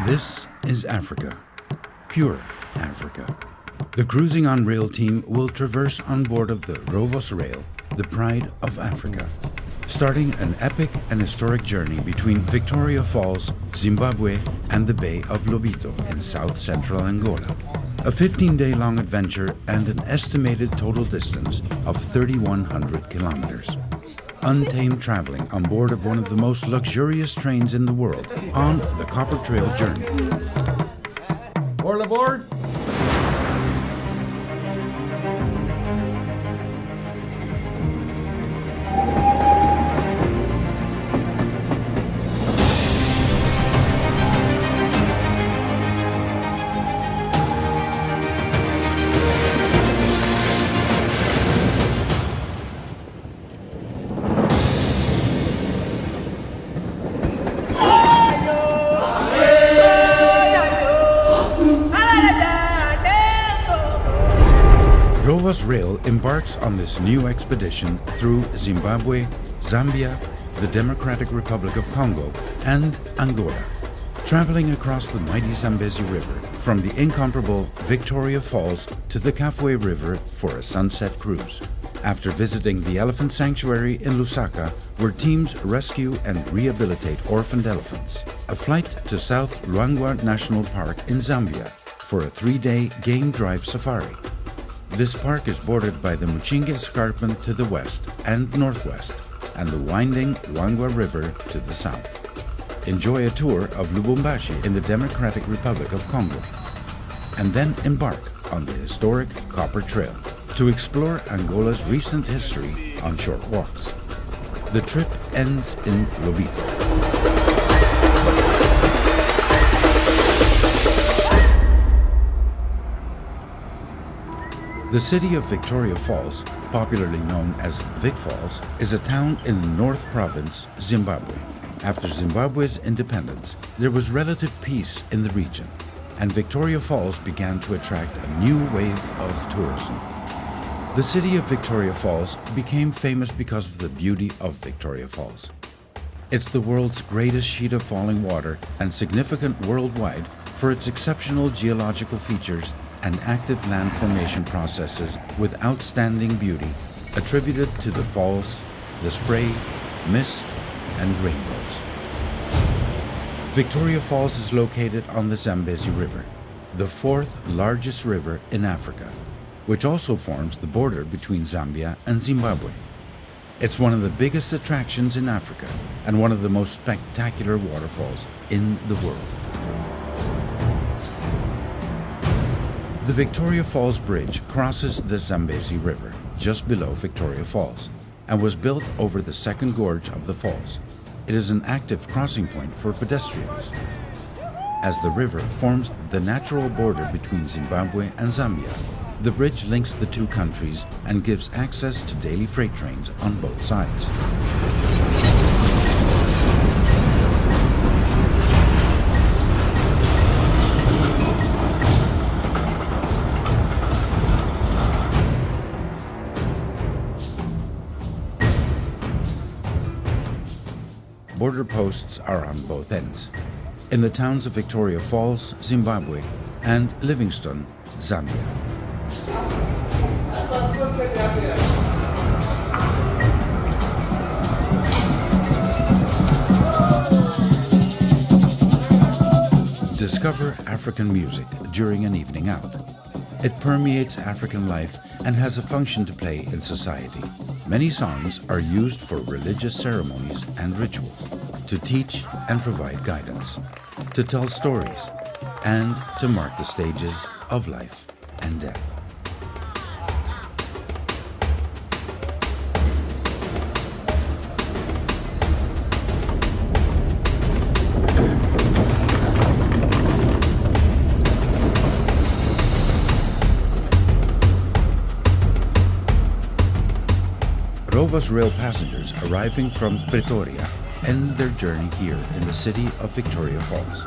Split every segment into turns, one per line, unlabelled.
This is Africa, pure Africa. The Cruising on Rail team will traverse on board of the Rovos Rail, the pride of Africa, starting an epic and historic journey between Victoria Falls, Zimbabwe, and the Bay of Lobito in south-central Angola. A 15-day-long adventure and an estimated total distance of 3,100 kilometers. Untamed traveling on board of one of the most luxurious trains in the world on the Copper Trail journey.
All aboard!
Rovos Rail embarks on this new expedition through Zimbabwe, Zambia, the Democratic Republic of Congo, and Angola, traveling across the mighty Zambezi River from the incomparable Victoria Falls to the Kafue River for a sunset cruise. After visiting the elephant sanctuary in Lusaka, where teams rescue and rehabilitate orphaned elephants, a flight to South Luangwa National Park in Zambia for a 3-day game drive safari. This park is bordered by the Muchinga Escarpment to the west and northwest, and the winding Luangwa River to the south. Enjoy a tour of Lubumbashi in the Democratic Republic of Congo, and then embark on the historic Copper Trail to explore Angola's recent history on short walks. The trip ends in Lobito. The city of Victoria Falls, popularly known as Vic Falls, is a town in the North Province, Zimbabwe. After Zimbabwe's independence, there was relative peace in the region, and Victoria Falls began to attract a new wave of tourism. The city of Victoria Falls became famous because of the beauty of Victoria Falls. It's the world's greatest sheet of falling water and significant worldwide for its exceptional geological features and active land formation processes with outstanding beauty attributed to the falls, the spray, mist, and rainbows. Victoria Falls is located on the Zambezi River, the 4th largest river in Africa, which also forms the border between Zambia and Zimbabwe. It's one of the biggest attractions in Africa and one of the most spectacular waterfalls in the world. The Victoria Falls Bridge crosses the Zambezi River just below Victoria Falls and was built over the second gorge of the falls. It is an active crossing point for pedestrians, as the river forms the natural border between Zimbabwe and Zambia. The bridge links the two countries and gives access to daily freight trains on both sides. Border posts are on both ends, in the towns of Victoria Falls, Zimbabwe, and Livingstone, Zambia. Discover African music during an evening out. It permeates African life and has a function to play in society. Many songs are used for religious ceremonies and rituals, to teach and provide guidance, to tell stories, and to mark the stages of life and death. Rovos Rail passengers arriving from Pretoria end their journey here in the city of Victoria Falls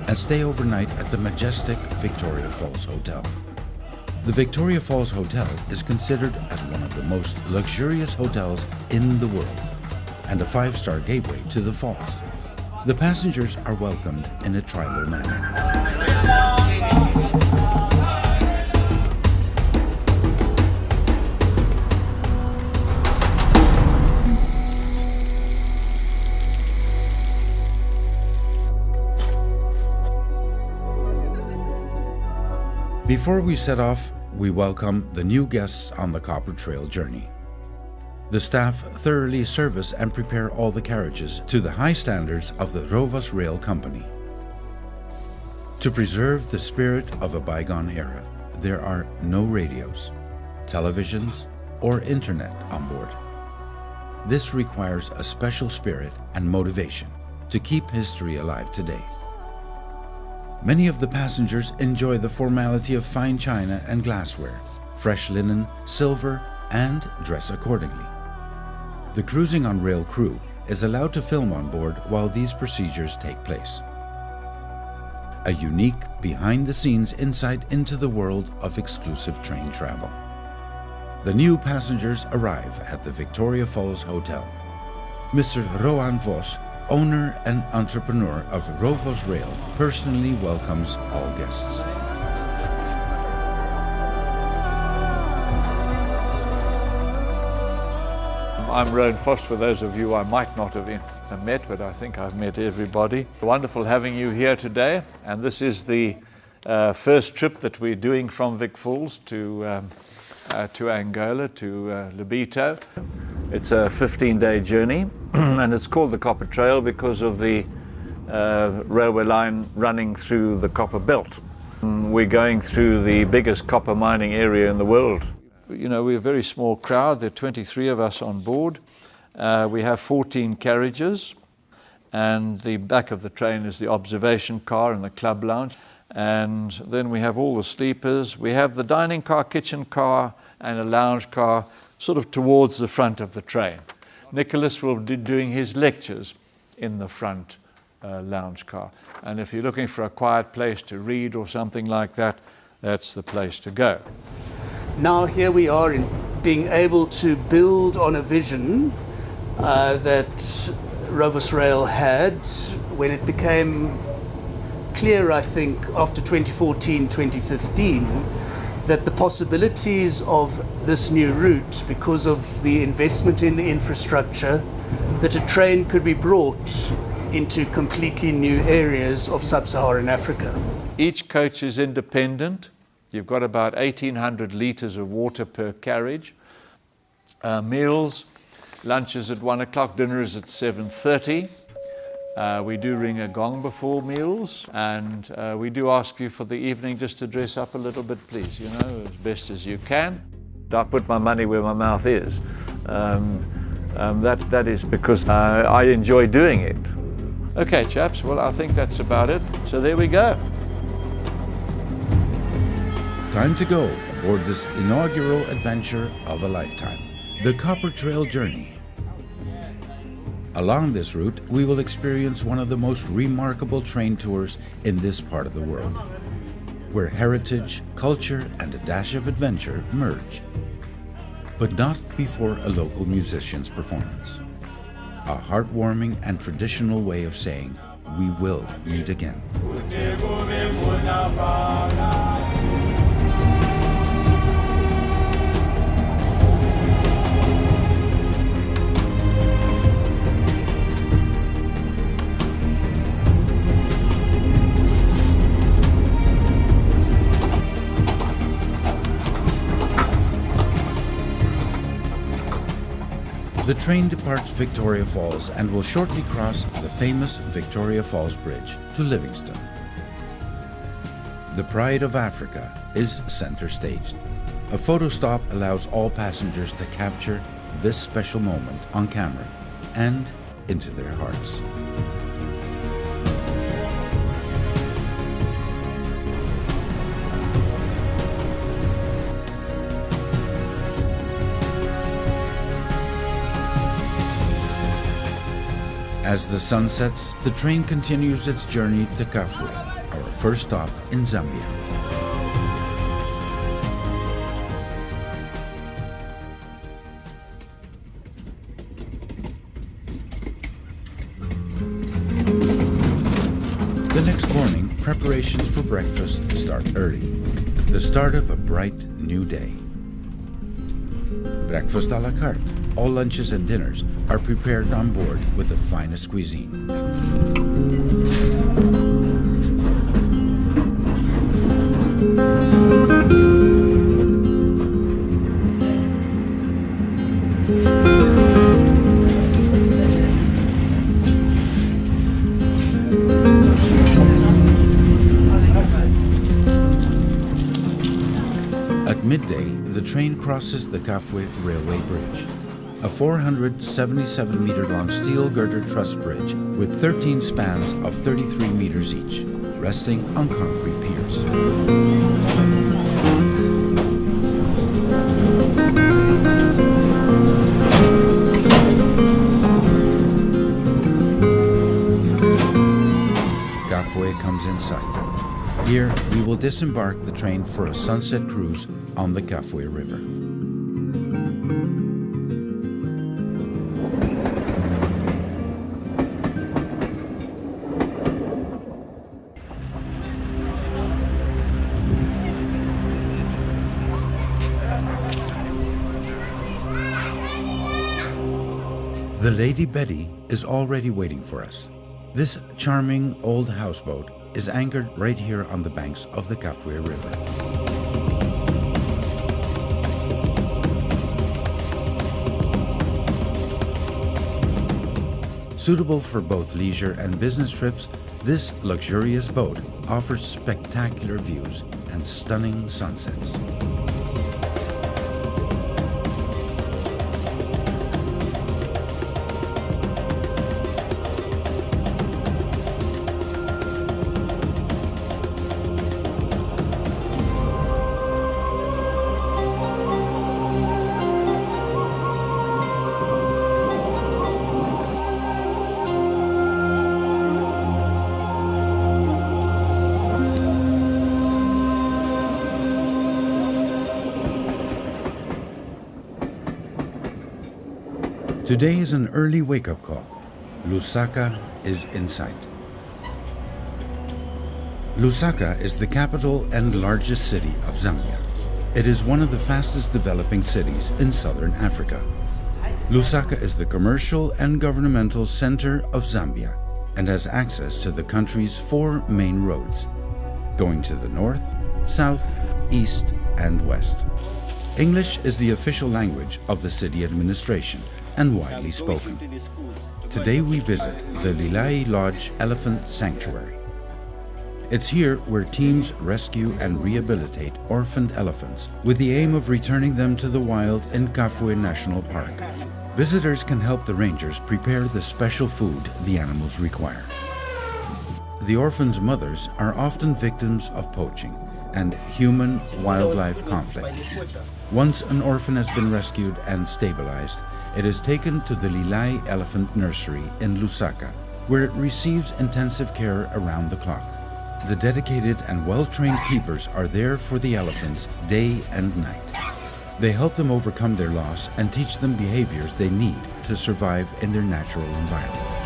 and stay overnight at the majestic Victoria Falls Hotel. The Victoria Falls Hotel is considered as one of the most luxurious hotels in the world and a 5-star gateway to the falls. The passengers are welcomed in a tribal manner. Before we set off, we welcome the new guests on the Copper Trail journey. The staff thoroughly service and prepare all the carriages to the high standards of the Rovos Rail company. To preserve the spirit of a bygone era, there are no radios, televisions, or internet on board. This requires a special spirit and motivation to keep history alive today. Many of the passengers enjoy the formality of fine china and glassware, fresh linen, silver, and dress accordingly. The Cruising on Rail crew is allowed to film on board while these procedures take place. A unique, behind-the-scenes insight into the world of exclusive train travel. The new passengers arrive at the Victoria Falls Hotel. Mr. Roan Vos, owner and entrepreneur of Rovos Rail, personally welcomes all guests.
I'm Roan Vos, for those of you I might not have met, but I think I've met everybody. Wonderful having you here today, and this is the first trip that we're doing from Vic Falls to Angola, to Lobito. It's a 15-day journey, and it's called the Copper Trail because of the railway line running through the copper belt. We're going through the biggest copper mining area in the world. You know, we're a very small crowd. There are 23 of us on board. We have 14 carriages, and the back of the train is the observation car and the club lounge. And then we have all the sleepers. We have the dining car, kitchen car, and a lounge car sort of towards the front of the train. Nicholas will be doing his lectures in the front lounge car. And if you're looking for a quiet place to read or something like that, that's the place to go.
Now here we are in being able to build on a vision that Rovos Rail had when it became clear, I think, after 2014, 2015, that the possibilities of this new route, because of the investment in the infrastructure, that a train could be brought into completely new areas of sub-Saharan Africa.
Each coach is independent. You've got about 1,800 litres of water per carriage. Meals, lunch is at 1 o'clock, dinner is at 7:30. We do ring a gong before meals, and we do ask you for the evening just to dress up a little bit, please, you know, as best as you can. I put my money where my mouth is. That is because I enjoy doing it. Okay, chaps, well, I think that's about it. So there we go.
Time to go aboard this inaugural adventure of a lifetime, the Copper Trail journey. Along this route, we will experience one of the most remarkable train tours in this part of the world, where heritage, culture, and a dash of adventure merge. But not before a local musician's performance. A heartwarming and traditional way of saying, we will meet again. The train departs Victoria Falls and will shortly cross the famous Victoria Falls Bridge to Livingstone. The pride of Africa is center stage. A photo stop allows all passengers to capture this special moment on camera and into their hearts. As the sun sets, the train continues its journey to Kafue, our first stop in Zambia. The next morning, preparations for breakfast start early. The start of a bright new day. Breakfast à la carte. All lunches and dinners are prepared on board with the finest cuisine. At midday, the train crosses the Kafue railway bridge, a 477-meter-long steel girder truss bridge with 13 spans of 33 meters each, resting on concrete piers. Kafue comes in sight. Here, we will disembark the train for a sunset cruise on the Kafue River. The Lady Betty is already waiting for us. This charming old houseboat is anchored right here on the banks of the Kafue River. Suitable for both leisure and business trips, this luxurious boat offers spectacular views and stunning sunsets. Today is an early wake-up call. Lusaka is in sight. Lusaka is the capital and largest city of Zambia. It is one of the fastest developing cities in southern Africa. Lusaka is the commercial and governmental center of Zambia and has access to the country's 4 main roads, going to the north, south, east, and west. English is the official language of the city administration and widely spoken. Today we visit the Lilai Lodge Elephant Sanctuary. It's here where teams rescue and rehabilitate orphaned elephants with the aim of returning them to the wild in Kafue National Park. Visitors can help the rangers prepare the special food the animals require. The orphans' mothers are often victims of poaching and human-wildlife conflict. Once an orphan has been rescued and stabilized, it is taken to the Lilai Elephant Nursery in Lusaka, where it receives intensive care around the clock. The dedicated and well-trained keepers are there for the elephants day and night. They help them overcome their loss and teach them behaviors they need to survive in their natural environment.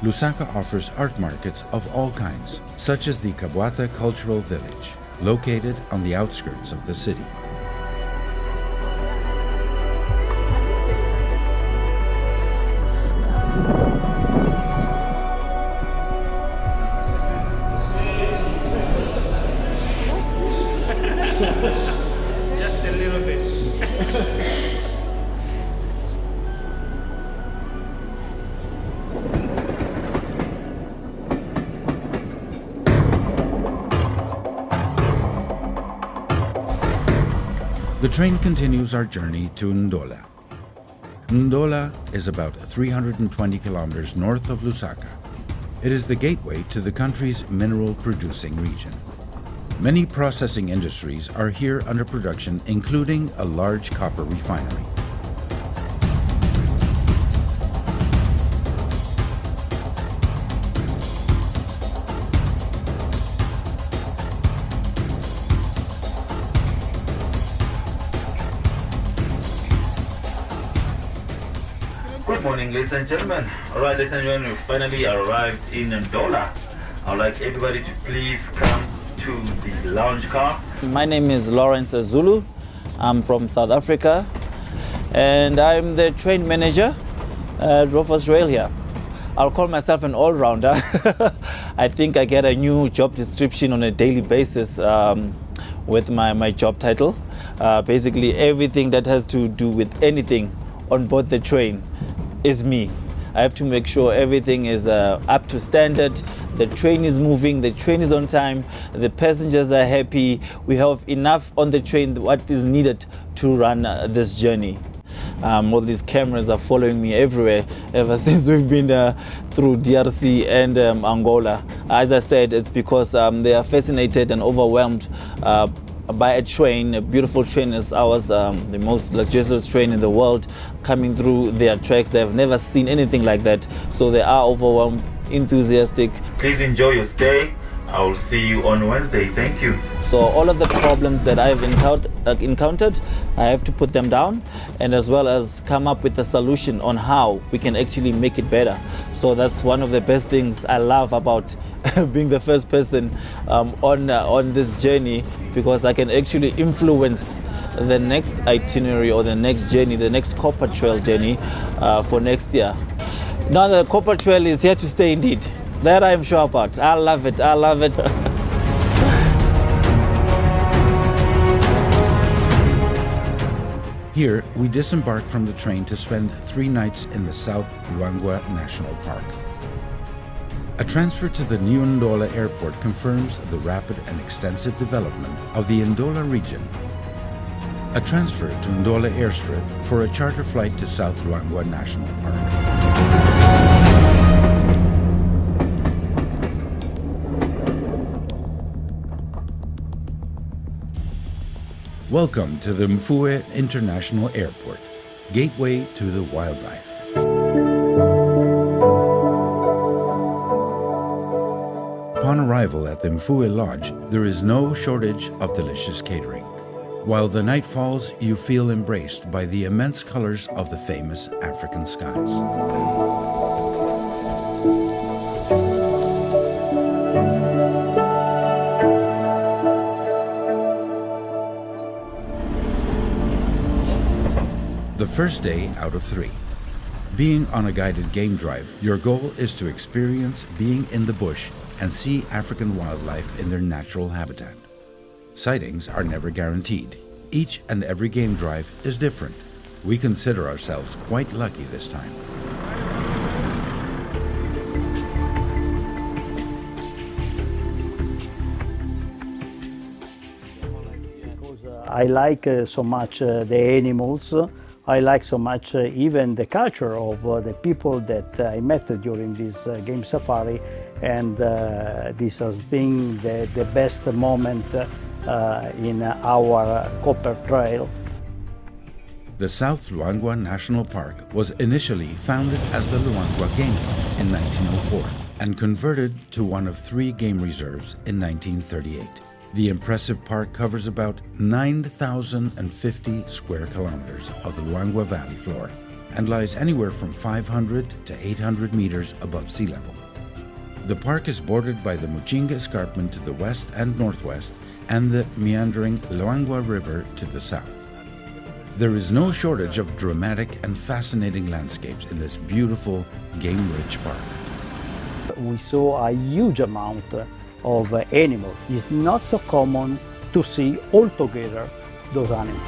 Lusaka offers art markets of all kinds, such as the Kabwata Cultural Village, located on the outskirts of the city.
Just a little bit.
The train continues our journey to Ndola. Ndola is about 320 kilometers north of Lusaka. It is the gateway to the country's mineral-producing region. Many processing industries are here under production, including a large copper refinery.
Good morning, ladies and gentlemen. All right, ladies and gentlemen, we finally arrived in Angola. I'd like everybody to please come to the lounge car.
My name is Lawrence Zulu. I'm from South Africa, and I'm the train manager at Rovos Rail here. I'll call myself an all-rounder. I think I get a new job description on a daily basis with my job title. Basically, everything that has to do with anything on board the train is me. I have to make sure everything is up to standard, the train is moving, the train is on time, the passengers are happy, we have enough on the train, what is needed to run this journey. All these cameras are following me everywhere ever since we've been through DRC and Angola. As I said, it's because they are fascinated and overwhelmed by a train, a beautiful train as ours, the most luxurious train in the world, coming through their tracks. They've never seen anything like that, so they are overwhelmed, enthusiastic.
Please enjoy your stay. I will see you on Wednesday. Thank you.
So all of the problems that I've encountered, I have to put them down, and as well as come up with a solution on how we can actually make it better. So that's one of the best things I love about being the first person on this journey, because I can actually influence the next itinerary or the next journey, the next copper trail journey for next year. Now the copper trail is here to stay indeed. That I'm sure about. I love it. I love it.
Here, we disembark from the train to spend 3 nights in the South Luangwa National Park. A transfer to the new Ndola airport confirms the rapid and extensive development of the Ndola region. A transfer to Ndola airstrip for a charter flight to South Luangwa National Park. Welcome to the Kafue International Airport, gateway to the wildlife. Upon arrival at the Kafue Lodge, there is no shortage of delicious catering. While the night falls, you feel embraced by the immense colors of the famous African skies. The first day out of 3. Being on a guided game drive, your goal is to experience being in the bush and see African wildlife in their natural habitat. Sightings are never guaranteed. Each and every game drive is different. We consider ourselves quite lucky this time.
I like so much the animals. I like so much even the culture of the people that I met during this game safari, and this has been the best moment in our copper trail.
The South Luangwa National Park was initially founded as the Luangwa Game Park in 1904 and converted to one of 3 game reserves in 1938. The impressive park covers about 9,050 square kilometers of the Luangwa Valley floor and lies anywhere from 500 to 800 meters above sea level. The park is bordered by the Muchinga Escarpment to the west and northwest and the meandering Luangwa River to the south. There is no shortage of dramatic and fascinating landscapes in this beautiful, game-rich park.
We saw a huge amount of animals. It's not so common to see all together those animals.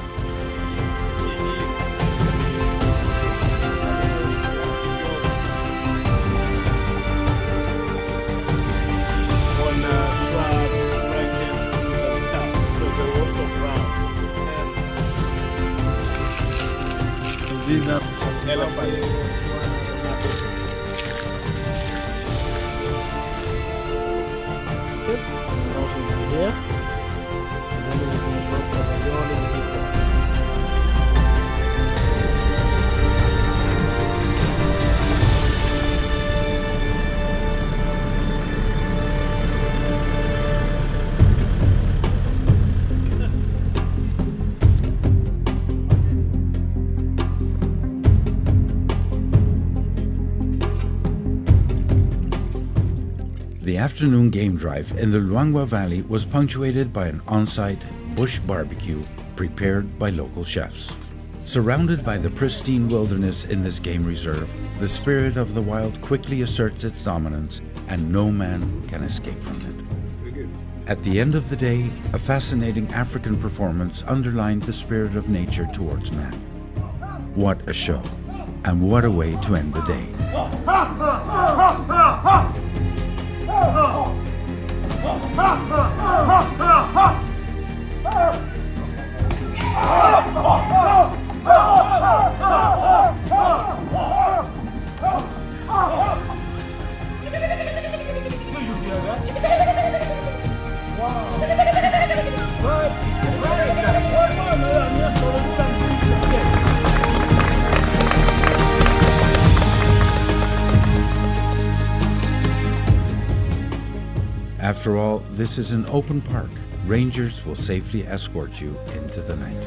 The afternoon game drive in the Luangwa Valley was punctuated by an on-site bush barbecue prepared by local chefs. Surrounded by the pristine wilderness in this game reserve, the spirit of the wild quickly asserts its dominance, and no man can escape from it. At the end of the day, a fascinating African performance underlined the spirit of nature towards man. What a show, and what a way to end the day. After all, this is an open park. Rangers will safely escort you into the night.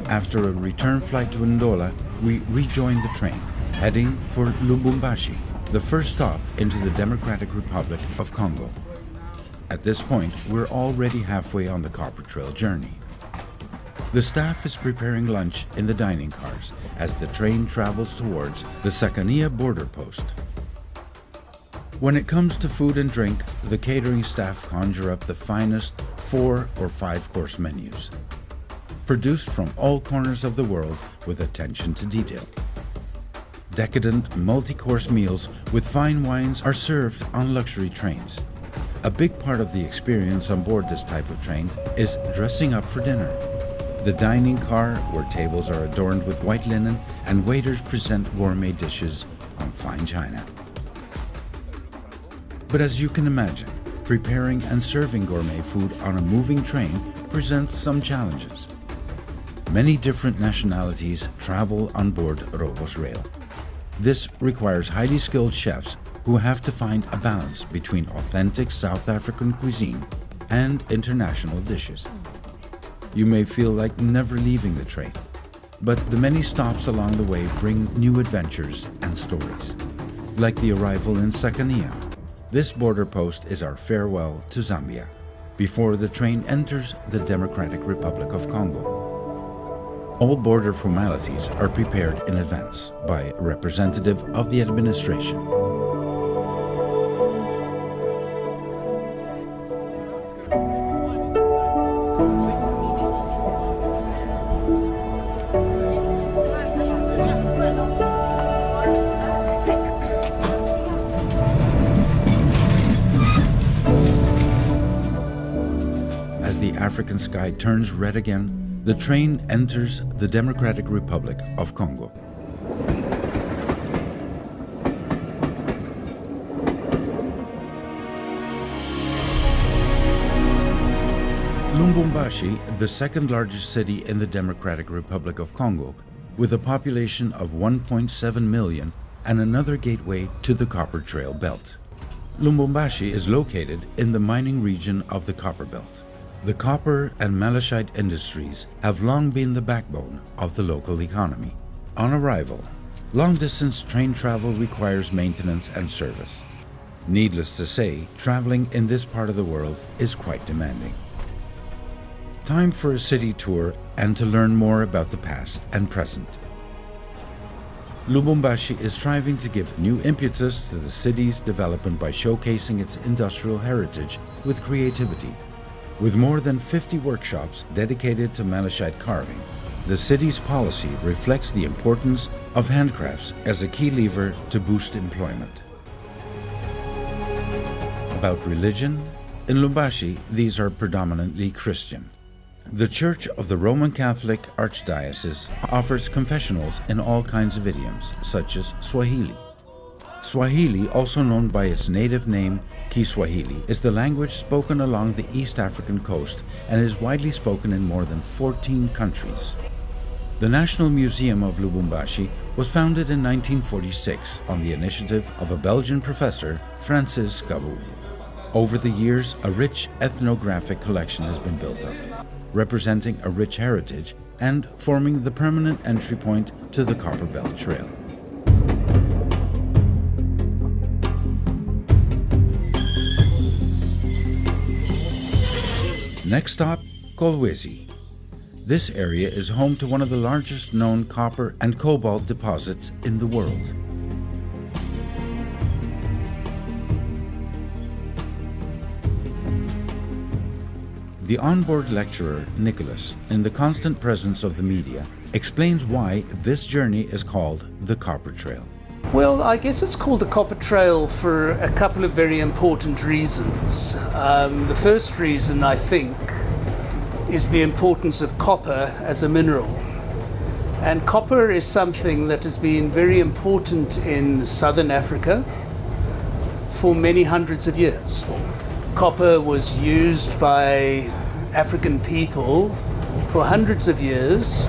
After a return flight to Angola, we rejoined the train, heading for Lubumbashi, the first stop into the Democratic Republic of Congo. At this point, we're already halfway on the Copper Trail journey. The staff is preparing lunch in the dining cars as the train travels towards the Sakania border post. When it comes to food and drink, the catering staff conjure up the finest 4 or 5 course menus, produced from all corners of the world with attention to detail. Decadent multi-course meals with fine wines are served on luxury trains. A big part of the experience on board this type of train is dressing up for dinner. The dining car, where tables are adorned with white linen and waiters present gourmet dishes on fine china. But as you can imagine, preparing and serving gourmet food on a moving train presents some challenges. Many different nationalities travel on board Rovos Rail. This requires highly skilled chefs who have to find a balance between authentic South African cuisine and international dishes. You may feel like never leaving the train, but the many stops along the way bring new adventures and stories. Like the arrival in Sakania. This border post is our farewell to Zambia, before the train enters the Democratic Republic of Congo. All border formalities are prepared in advance by a representative of the administration. As the African sky turns red again, the train enters the Democratic Republic of Congo. Lubumbashi, the second largest city in the Democratic Republic of Congo, with a population of 1.7 million and another gateway to the Copper Trail Belt. Lubumbashi is located in the mining region of the Copper Belt. The copper and malachite industries have long been the backbone of the local economy. On arrival, long-distance train travel requires maintenance and service. Needless to say, traveling in this part of the world is quite demanding. Time for a city tour and to learn more about the past and present. Lubumbashi is striving to give new impetus to the city's development by showcasing its industrial heritage with creativity. With more than 50 workshops dedicated to malachite carving, the city's policy reflects the importance of handcrafts as a key lever to boost employment. About religion, in Lubumbashi, these are predominantly Christian. The Church of the Roman Catholic Archdiocese offers confessionals in all kinds of idioms, such as Swahili. Swahili, also known by its native name Kiswahili, is the language spoken along the East African coast and is widely spoken in more than 14 countries. The National Museum of Lubumbashi was founded in 1946 on the initiative of a Belgian professor, Francis Cabu. Over the years, a rich ethnographic collection has been built up. representing a rich heritage and forming the permanent entry point to the Copper Belt Trail. Next stop, Kolwezi. This area is home to one of the largest known copper and cobalt deposits in the world. The onboard lecturer, Nicholas, in the constant presence of the media, explains why this journey is called the Copper Trail.
Well, I guess it's called the Copper Trail for a couple of very important reasons. The first reason, I think, is the importance of copper as a mineral. And copper is something that has been very important in southern Africa for many hundreds of years. Copper was used by African people for hundreds of years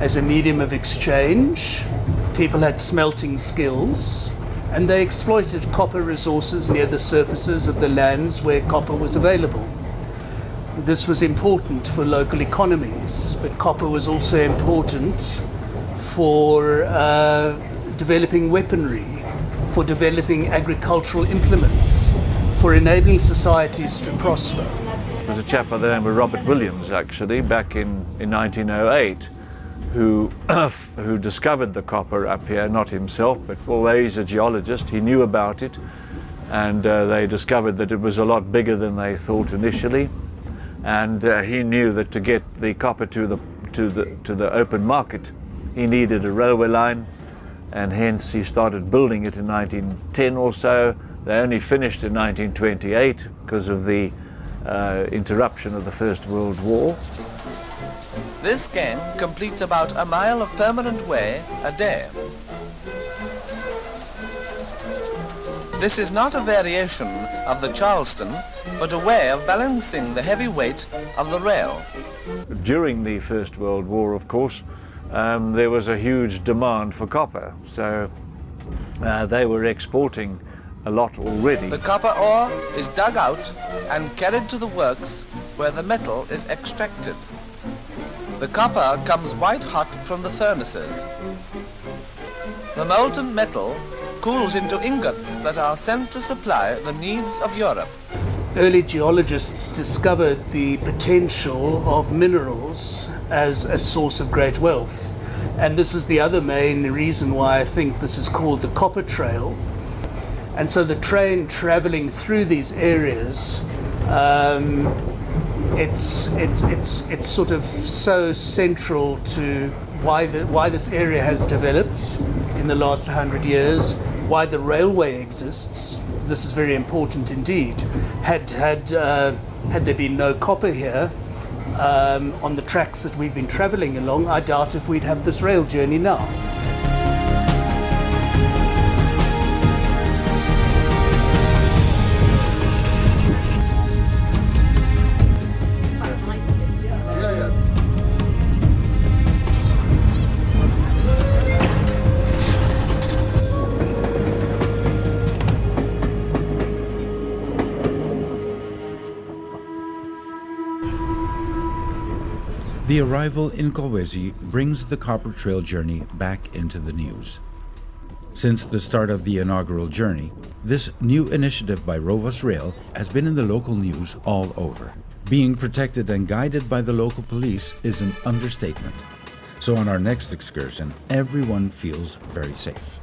as a medium of exchange. People had smelting skills, and they exploited copper resources near the surfaces of the lands where copper was available. This was important for local economies, but copper was also important for developing weaponry, for developing agricultural implements, for enabling societies to prosper.
There's a chap by the name of Robert Williams, actually, back in 1908, who discovered the copper up here, not himself, but although he's a geologist, he knew about it, and they discovered that it was a lot bigger than they thought initially, and he knew that to get the copper to the open market, he needed a railway line, and hence he started building it in 1910 or so. They only finished in 1928 because of the interruption of the First World War.
This gang completes about a mile of permanent way a day. This is not a variation of the Charleston, but a way of balancing the heavy weight of the rail.
During the First World War, of course, there was a huge demand for copper, so they were exporting a lot already.
The copper ore is dug out and carried to the works where the metal is extracted. The copper comes white hot from the furnaces. The molten metal cools into ingots that are sent to supply the needs of Europe.
Early geologists discovered the potential of minerals as a source of great wealth. And this is the other main reason why I think this is called the Copper Trail. And so the train traveling through these areas, it's sort of so central to why this area has developed in the last 100 years, why the railway exists. This is very important indeed. Had there been no copper here on the tracks that we've been traveling along, I doubt if we'd have this rail journey now.
The arrival in Kolwezi brings the Copper Trail journey back into the news. Since the start of the inaugural journey, this new initiative by Rovos Rail has been in the local news all over. Being protected and guided by the local police is an understatement. So on our next excursion, everyone feels very safe.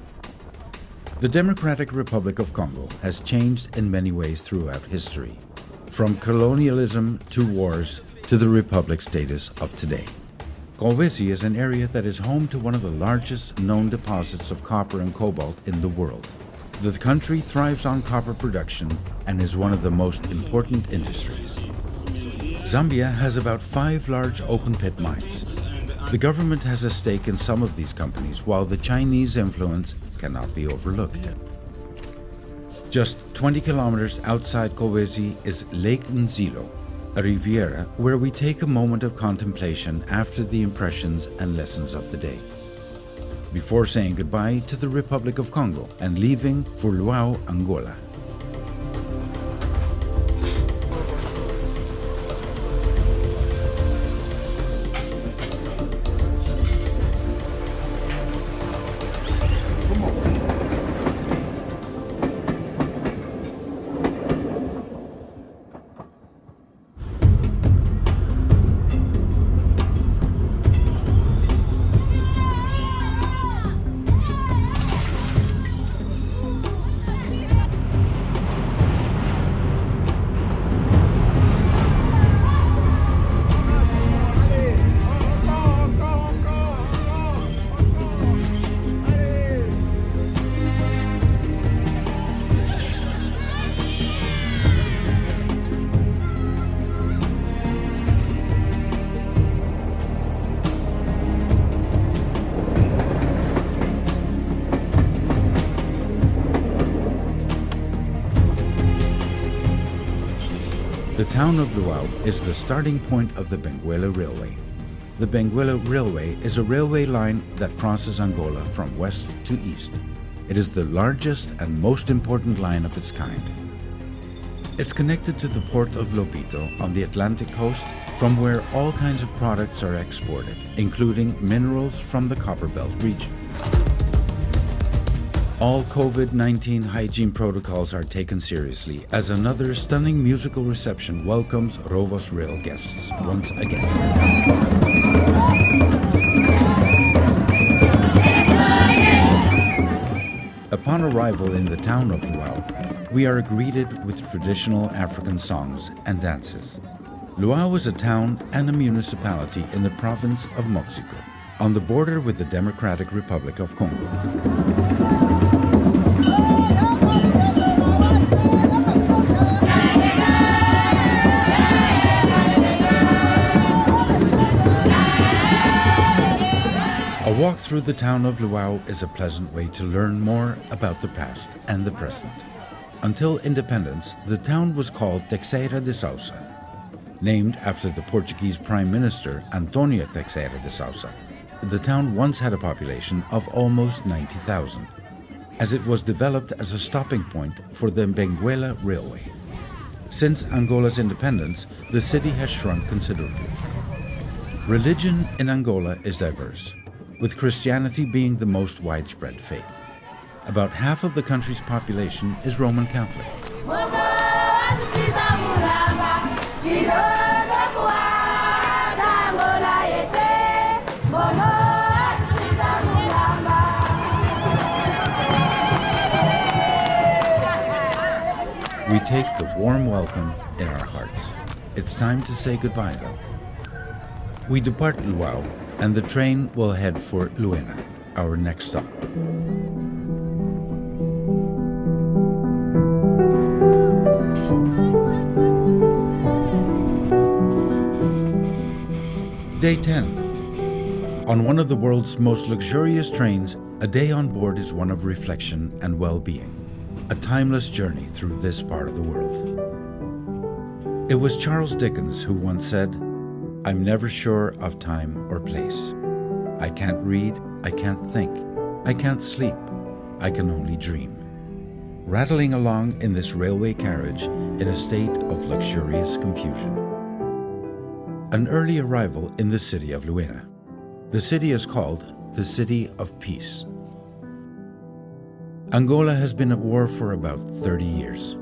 The Democratic Republic of Congo has changed in many ways throughout history, from colonialism to wars to the republic status of today. Kolwezi is an area that is home to one of the largest known deposits of copper and cobalt in the world. The country thrives on copper production and is one of the most important industries. Zambia has about 5 large open-pit mines. The government has a stake in some of these companies, while the Chinese influence cannot be overlooked. Just 20 kilometers outside Kolwezi is Lake Nzilo, a riviera where we take a moment of contemplation after the impressions and lessons of the day, before saying goodbye to the Republic of Congo and leaving for Luangwa, Angola. town of Luau is the starting point of the Benguela Railway. The Benguela Railway is a railway line that crosses Angola from west to east. It is the largest and most important line of its kind. It's connected to the port of Lobito on the Atlantic coast, from where all kinds of products are exported, including minerals from the Copperbelt region. All COVID-19 hygiene protocols are taken seriously as another stunning musical reception welcomes Rovos Rail guests once again. Upon arrival in the town of Luau, we are greeted with traditional African songs and dances. Luau is a town and a municipality in the province of Moxico, on the border with the Democratic Republic of Congo. A walk through the town of Luau is a pleasant way to learn more about the past and the present. Until independence, the town was called Teixeira de Sousa, named after the Portuguese Prime Minister António Teixeira de Sousa. The town once had a population of almost 90,000, as it was developed as a stopping point for the Benguela Railway. Since Angola's independence, the city has shrunk considerably. Religion in Angola is diverse, with Christianity being the most widespread faith. About half of the country's population is Roman Catholic. We take the warm welcome in our hearts. It's time to say goodbye, though. We depart Luau, and the train will head for Luena, our next stop. Day 10. On one of the world's most luxurious trains, a day on board is one of reflection and well-being, a timeless journey through this part of the world. It was Charles Dickens who once said, "I'm never sure of time or place. I can't read, I can't think, I can't sleep, I can only dream." Rattling along in this railway carriage in a state of luxurious confusion. An early arrival in the city of Luena. The city is called the City of Peace. Angola has been at war for about 30 years.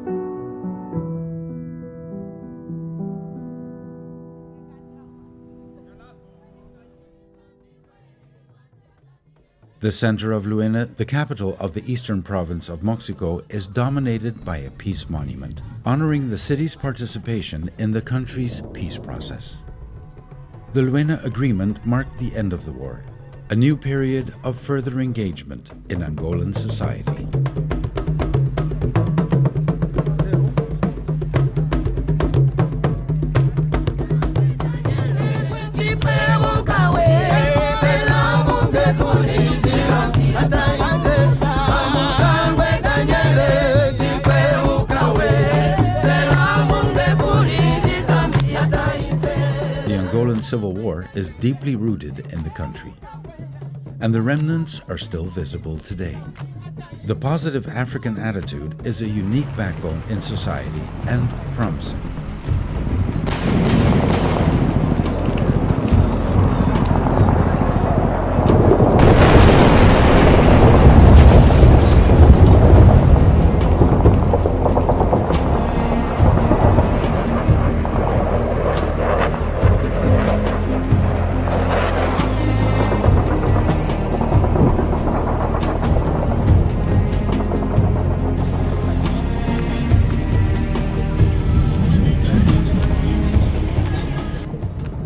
The center of Luena, the capital of the eastern province of Moxico, is dominated by a peace monument, honoring the city's participation in the country's peace process. The Luena Agreement marked the end of the war, a new period of further engagement in Angolan society. Civil War is deeply rooted in the country, and the remnants are still visible today. The positive African attitude is a unique backbone in society and promising.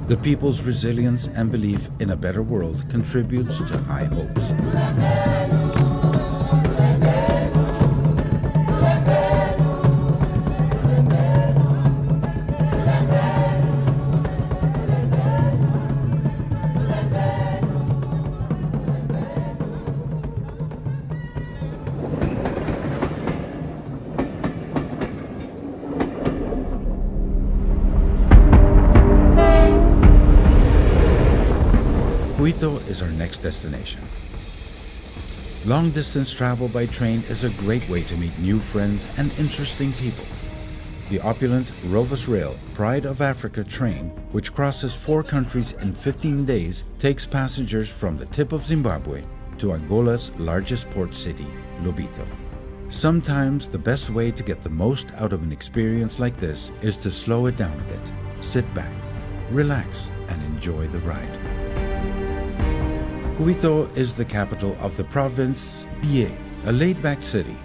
The people's resilience and belief in a better world contributes to high hopes. Kuito is our next destination. Long-distance travel by train is a great way to meet new friends and interesting people. The opulent Rovos Rail Pride of Africa train, which crosses 4 countries in 15 days, takes passengers from the tip of Zimbabwe to Angola's largest port city, Lobito. Sometimes the best way to get the most out of an experience like this is to slow it down a bit, sit back, relax, and enjoy the ride. Kuito is the capital of the province Bié, a laid-back city.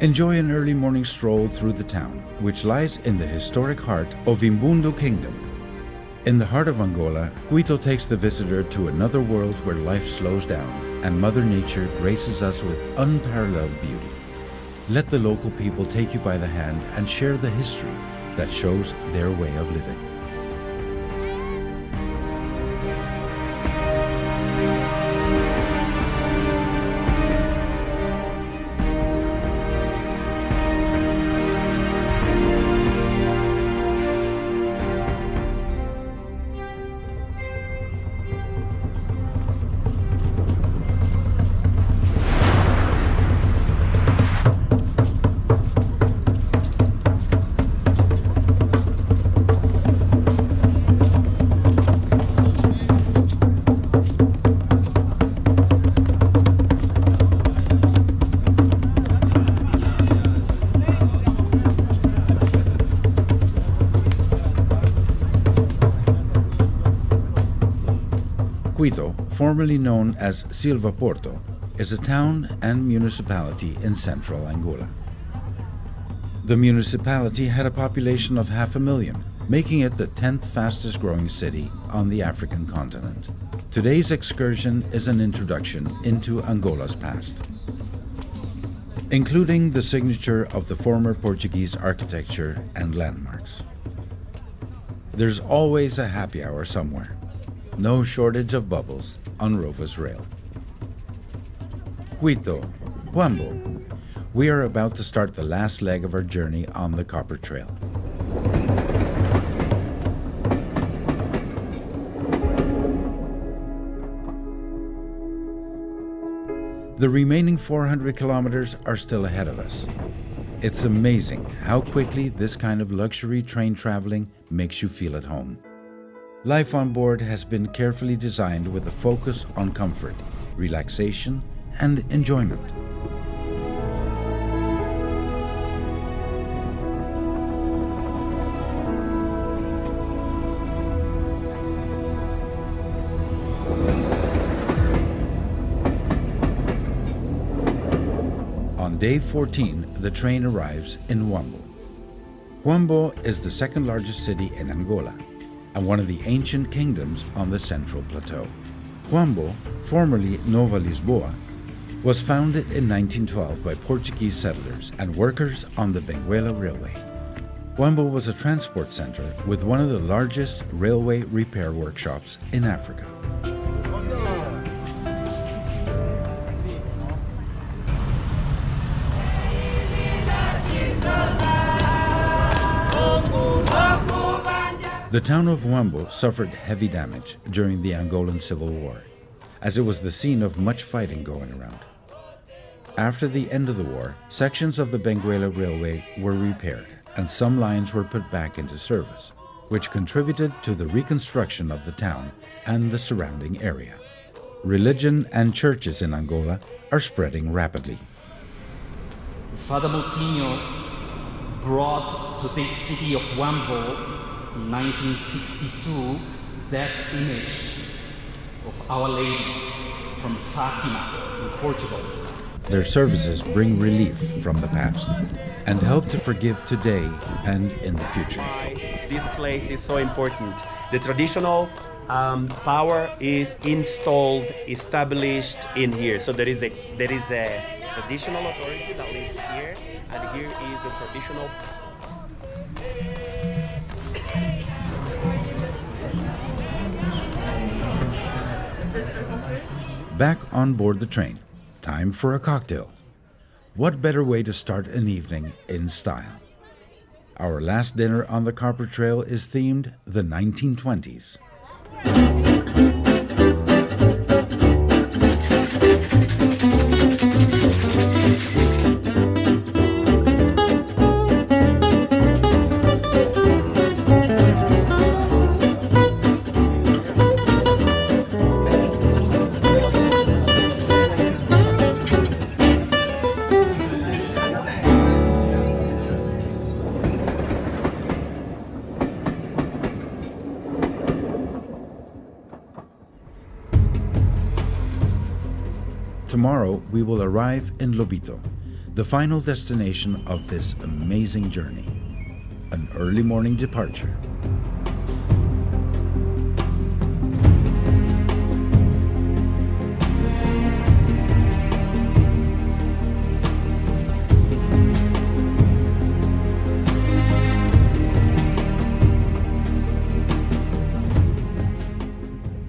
Enjoy an early morning stroll through the town, which lies in the historic heart of Imbundo Kingdom. In the heart of Angola, Kuito takes the visitor to another world where life slows down and Mother Nature graces us with unparalleled beauty. Let the local people take you by the hand and share the history that shows their way of living. Kuito, formerly known as Silva Porto, is a town and municipality in central Angola. The municipality had a population of 500,000, making it the 10th fastest growing city on the African continent. Today's excursion is an introduction into Angola's past, including the signature of the former Portuguese architecture and landmarks. There's always a happy hour somewhere. No shortage of bubbles on Rovos Rail. Kuito, Huambo. We are about to start the last leg of our journey on the Copper Trail. The remaining 400 kilometers are still ahead of us. It's amazing how quickly this kind of luxury train traveling makes you feel at home. Life on board has been carefully designed with a focus on comfort, relaxation, and enjoyment. On day 14, the train arrives in Huambo. Huambo is the second largest city in Angola and one of the ancient kingdoms on the Central Plateau. Huambo, formerly Nova Lisboa, was founded in 1912 by Portuguese settlers and workers on the Benguela Railway. Huambo was a transport center with one of the largest railway repair workshops in Africa. The town of Huambo suffered heavy damage during the Angolan Civil War, as it was the scene of much fighting going around. After the end of the war, sections of the Benguela Railway were repaired and some lines were put back into service, which contributed to the reconstruction of the town and the surrounding area. Religion and churches in Angola are spreading rapidly.
Father Moutinho brought to this city of Huambo in 1962 that image of Our Lady from Fatima in Portugal.
Their services bring relief from the past and help to forgive today and in the future.
This place is so important. The traditional power is installed, established in here. So there is a traditional authority that lives here, and here is the traditional.
Back on board the train, time for a cocktail. What better way to start an evening in style? Our last dinner on the Copper Trail is themed the 1920s. Tomorrow we will arrive in Lobito, the final destination of this amazing journey. An early morning departure.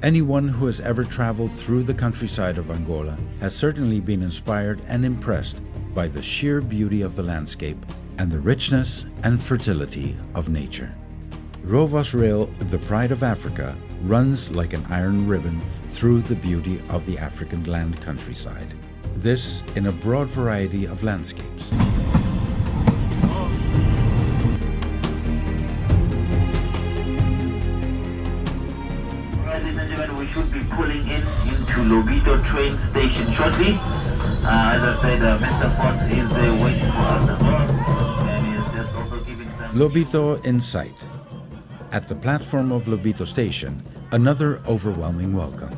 Anyone who has ever traveled through the countryside of Angola has certainly been inspired and impressed by the sheer beauty of the landscape and the richness and fertility of nature. Rovos Rail, the pride of Africa, runs like an iron ribbon through the beauty of the African land countryside. This in a broad variety of landscapes.
We should be pulling into Lobito train station shortly. As I said, Mr. Potts is there waiting for us as well. And he's just also giving some...
Lobito in sight. At the platform of Lobito station, another overwhelming welcome.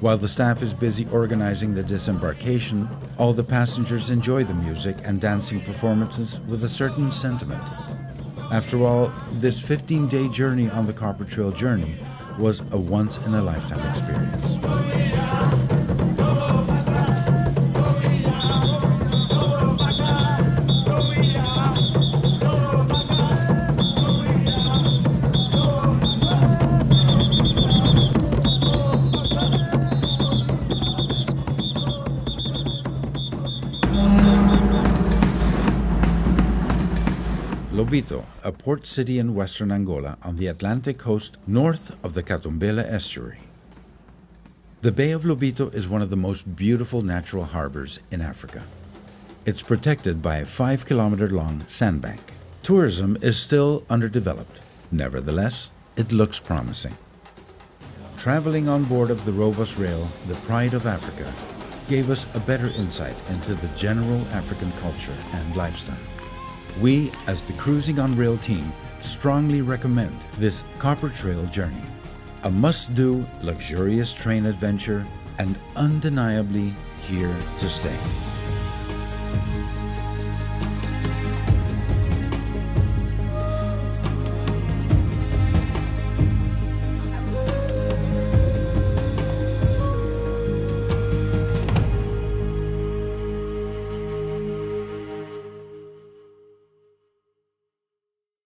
While the staff is busy organizing the disembarkation, all the passengers enjoy the music and dancing performances with a certain sentiment. After all, this 15-day journey on the Copper Trail journey was a once-in-a-lifetime experience. Lobito, a port city in western Angola on the Atlantic coast north of the Katumbela estuary. The Bay of Lobito is one of the most beautiful natural harbors in Africa. It's protected by a 5-kilometer-long sandbank. Tourism is still underdeveloped. Nevertheless, it looks promising. Traveling on board of the Rovos Rail, the pride of Africa, gave us a better insight into the general African culture and lifestyle. We, as the Cruising on Rail team, strongly recommend this Copper Trail journey. A must-do, luxurious train adventure and undeniably here to stay.